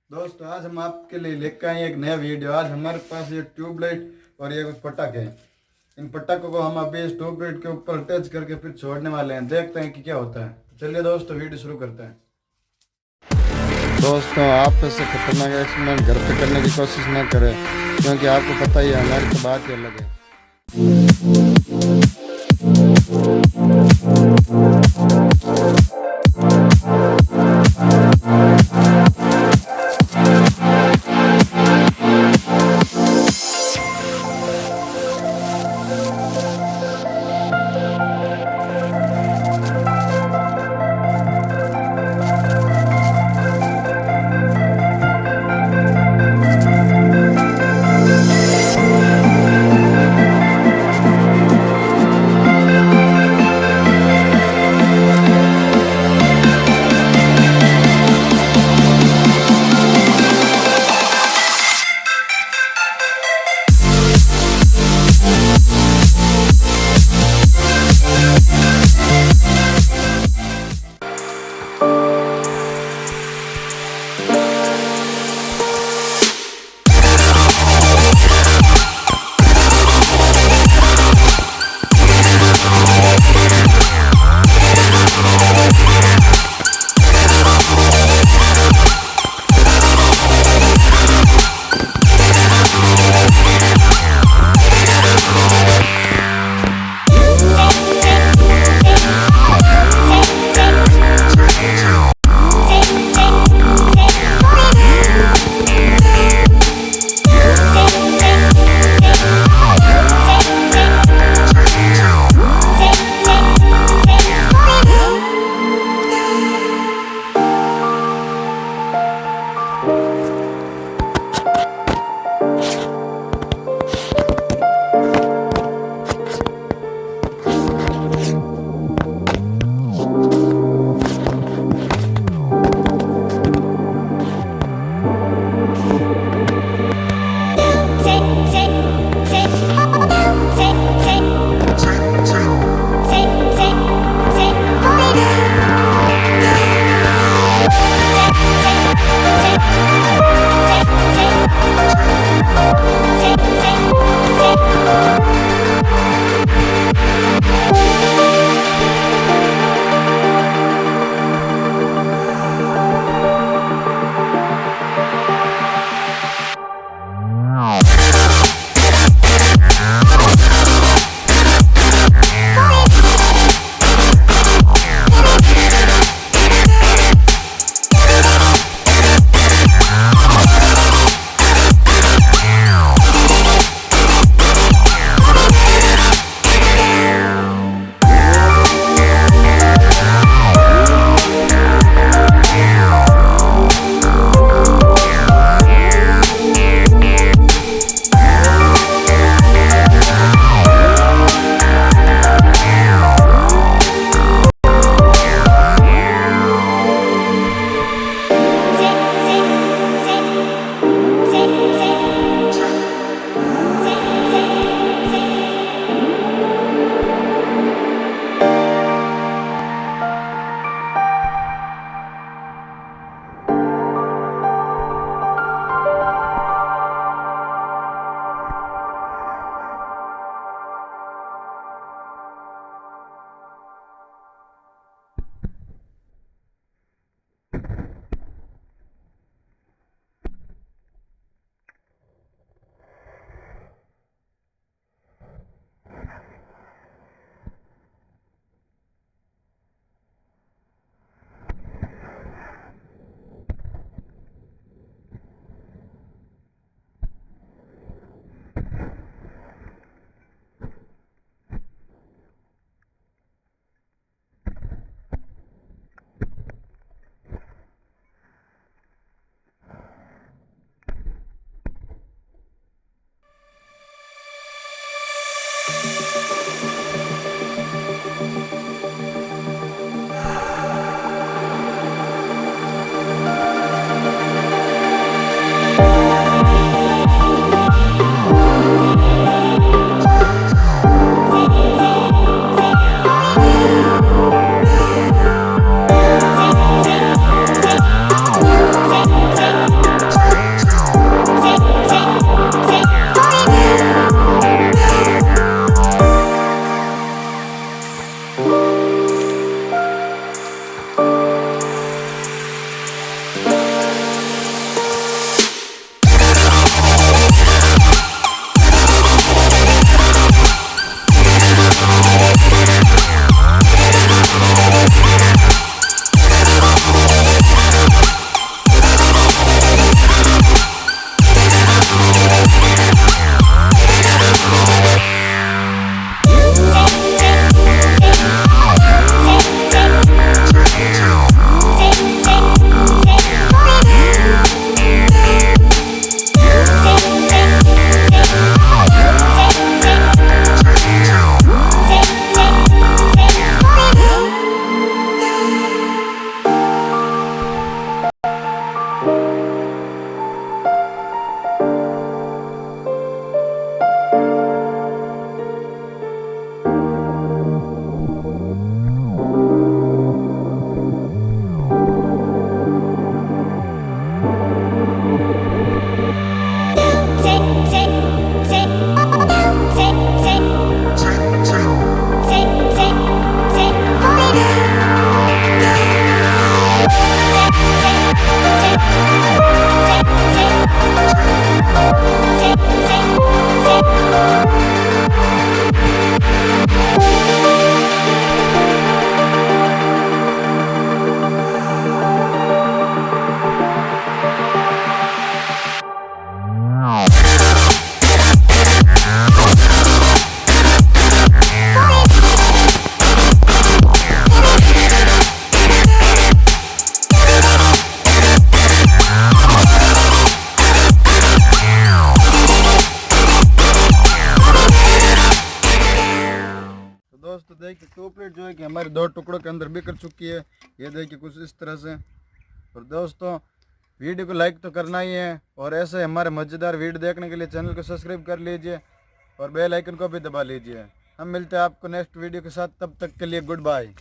दोस्तों आज हम आपके लिए लेकर आए एक नया वीडियो। आज हमारे पास ये ट्यूबलाइट और ये कुछ पटाखे हैं। इन पटाखों को हम अभी इस ट्यूबलाइट के ऊपर अटैच करके फिर छोड़ने वाले हैं। देखते हैं कि क्या होता है। चलिए दोस्तों वीडियो शुरू करते हैं। दोस्तों आप ऐसे खतरनाक एक्सपेरिमेंट घर पे करने की कोशिश ना करें, क्योंकि आपको पता ही है हमारी तो बात ही अलग है। ट्यूबलाइट जो है कि हमारे 2 टुकड़ों के अंदर बिखर चुकी है। ये देखिए कुछ इस तरह से। और दोस्तों वीडियो को लाइक तो करना ही है, और ऐसे हमारे मज़ेदार वीडियो देखने के लिए चैनल को सब्सक्राइब कर लीजिए और बेल आइकन को भी दबा लीजिए। हम मिलते हैं आपको नेक्स्ट वीडियो के साथ, तब तक के लिए गुड बाय।